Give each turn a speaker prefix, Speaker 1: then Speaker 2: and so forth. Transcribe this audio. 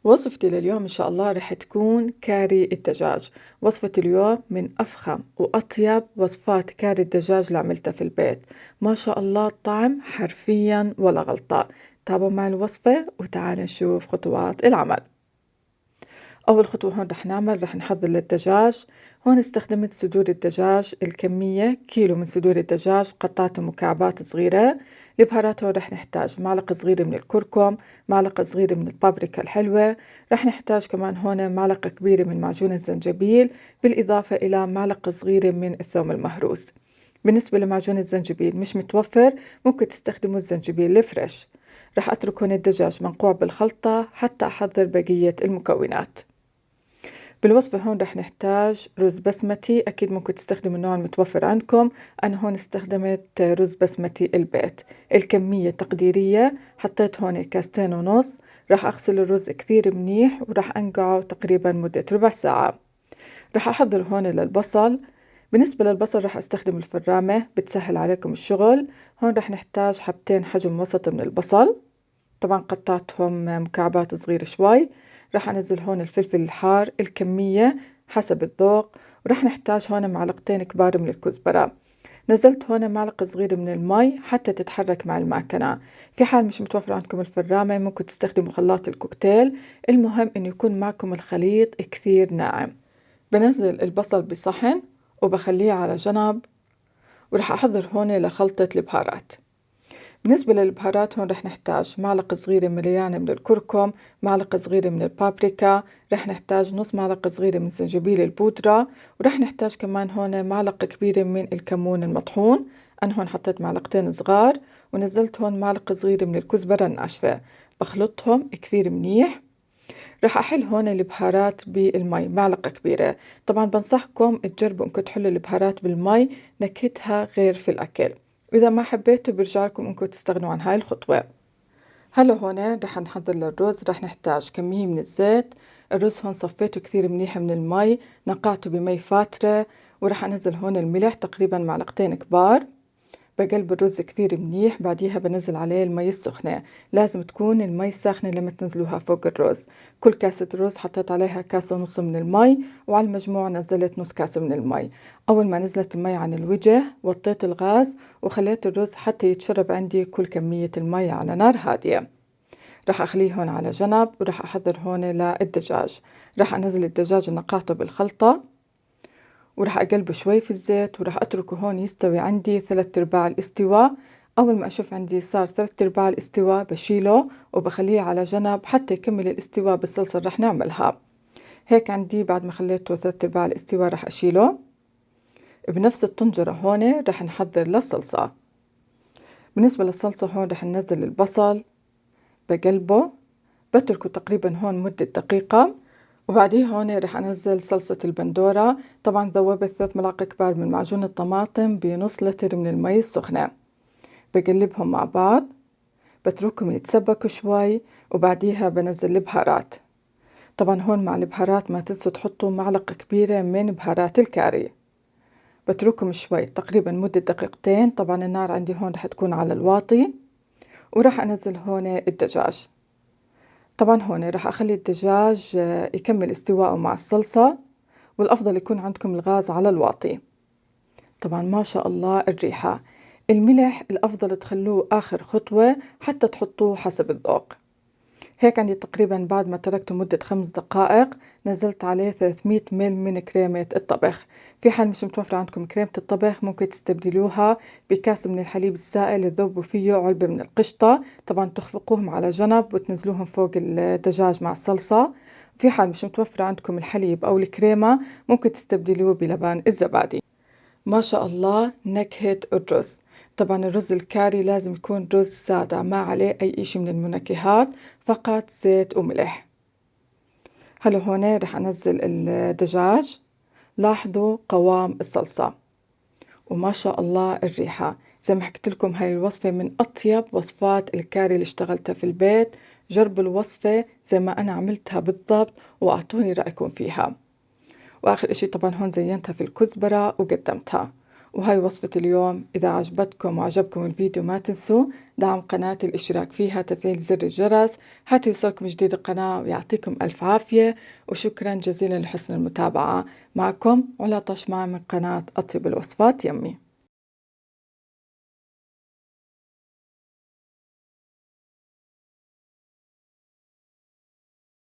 Speaker 1: وصفتي لليوم إن شاء الله رح تكون كاري الدجاج. وصفة اليوم من أفخم وأطيب وصفات كاري الدجاج اللي عملتها في البيت. ما شاء الله الطعم حرفيا ولا غلطة. تابعوا معي الوصفة وتعالوا نشوف خطوات العمل. أول خطوة هون رح نحضر للدجاج. هون استخدمت صدور الدجاج، الكمية كيلو من صدور الدجاج قطعته مكعبات صغيرة. البهارات هون رح نحتاج معلقة صغيرة من الكركم، معلقة صغيرة من البابريكا الحلوة، رح نحتاج كمان هون معلقة كبيرة من معجون الزنجبيل، بالإضافة إلى معلقة صغيرة من الثوم المهروس. بالنسبة لمعجون الزنجبيل مش متوفر، ممكن تستخدموا الزنجبيل الفريش. رح أترك هون الدجاج منقوع بالخلطة حتى أحضر بقية المكونات. بالوصفة هون رح نحتاج رز بسمتي، أكيد ممكن تستخدموا النوع المتوفر عندكم. أنا هون استخدمت رز بسمتي البيت. الكمية تقديرية، حطيت هون كاستين ونص. رح أغسل الرز كثير منيح ورح أنقعه تقريبا مدة ربع ساعة. رح أحضر هون للبصل. بالنسبة للبصل رح أستخدم الفرامة، بتسهل عليكم الشغل. هون رح نحتاج حبتين حجم وسط من البصل، طبعا قطعتهم مكعبات صغيرة شوي. رح أنزل هون الفلفل الحار، الكمية حسب الذوق. ورح نحتاج هون معلقتين كبار من الكزبرة. نزلت هون معلقة صغيرة من المي حتى تتحرك مع الماكنة. في حال مش متوفر عندكم الفرامة ممكن تستخدموا خلاط الكوكتيل. المهم إنه يكون معكم الخليط كثير ناعم. بنزل البصل بصحن وبخليه على جنب. ورح أحضر هون لخلطة البهارات. بالنسبة للبهارات هون رح نحتاج معلقة صغيرة مليانة من الكركم، معلقة صغيرة من البابريكا، رح نحتاج نص معلقة صغيرة من زنجبيل البودرة، ورح نحتاج كمان هون معلقة كبيرة من الكمون المطحون. أنا هون حطيت معلقتين صغار. ونزلت هون معلقة صغيرة من الكزبرة الناشفة. بخلطهم كثير منيح. رح أحل هون البهارات بالمي معلقة كبيرة. طبعا بنصحكم تجربوا انكم تحلوا البهارات بالمي، نكهتها غير في الأكل. وإذا ما حبيتوا برجع لكم انكم تستغنوا عن هاي الخطوة. هلا هون رح نحضر للرز. رح نحتاج كمية من الزيت. الرز هون صفيته كثير منيح من المي، نقعته بمي فاترة. ورح أنزل هون الملح تقريبا معلقتين كبار. بقلب الرز كثير منيح، بعديها بنزل عليه المي السخنة. لازم تكون المي ساخنة لما تنزلوها فوق الرز. كل كاسة رز حطيت عليها كاسة ونص من المي، وعلى المجموع نزلت نص كاسة من المي. أول ما نزلت المي عن الوجه وطيت الغاز وخليت الرز حتى يتشرب عندي كل كمية المي على نار هادية. رح أخليه هون على جنب ورح أحضر هون للدجاج. رح أنزل الدجاج اللي نقعته بالخلطة ورح أقلبه شوي في الزيت ورح أتركه هون يستوي عندي 3/4 الاستواء. أول ما أشوف عندي صار 3/4 الاستواء بشيله وبخليه على جنب حتى يكمل الاستواء بالصلصة اللي رح نعملها. هيك عندي بعد ما خليته 3/4 الاستواء رح أشيله. بنفس الطنجرة هون رح نحضر للصلصة. بالنسبة للصلصة هون رح ننزل البصل، بقلبه، بتركه تقريبا هون مدة دقيقة. وبعديه هون رح أنزل صلصة البندورة. طبعا ذوبت 3 ملاعق كبار من معجون الطماطم بنص لتر من المي السخنة. بقلبهم مع بعض، بتركهم يتسبكوا شوي. وبعديها بنزل البهارات. طبعا هون مع البهارات ما تنسوا تحطوا معلقة كبيرة من بهارات الكاري. بتركهم شوي تقريبا مدة دقيقتين. طبعا النار عندي هون رح تكون على الواطي. ورح أنزل هون الدجاج. طبعا هون رح أخلي الدجاج يكمل استواءه مع الصلصة. والأفضل يكون عندكم الغاز على الواطي. طبعا ما شاء الله الريحة. الملح الأفضل تخلوه آخر خطوة حتى تحطوه حسب الذوق. هيك عندي تقريبا بعد ما تركته مدة 5 دقائق نزلت عليه 300 مل من كريمة الطبخ. في حال مش متوفرة عندكم كريمة الطبخ ممكن تستبدلوها بكاس من الحليب السائل تذوبوا فيه علبة من القشطة. طبعا تخفقوهم على جنب وتنزلوهم فوق الدجاج مع الصلصة. في حال مش متوفرة عندكم الحليب أو الكريمة ممكن تستبدلوه بلبن الزبادي. ما شاء الله نكهة الرز. طبعا الرز الكاري لازم يكون رز سادة ما عليه أي إشي من المنكهات، فقط زيت وملح. هلا هون رح أنزل الدجاج. لاحظوا قوام الصلصة. وما شاء الله الريحة. زي ما حكيت لكم هاي الوصفة من أطيب وصفات الكاري اللي اشتغلتها في البيت. جربوا الوصفة زي ما أنا عملتها بالضبط وأعطوني رأيكم فيها. وآخر إشي طبعا هون زينتها في الكزبرة وقدمتها. وهاي وصفة اليوم. إذا عجبتكم وعجبكم الفيديو ما تنسوا دعم قناتي، الاشتراك فيها، تفعيل زر الجرس حتى يوصلكم جديد القناة، ويعطيكم ألف عافية، وشكرا جزيلا لحسن المتابعة. معكم علا طشمان من قناة أطيب الوصفات يمي.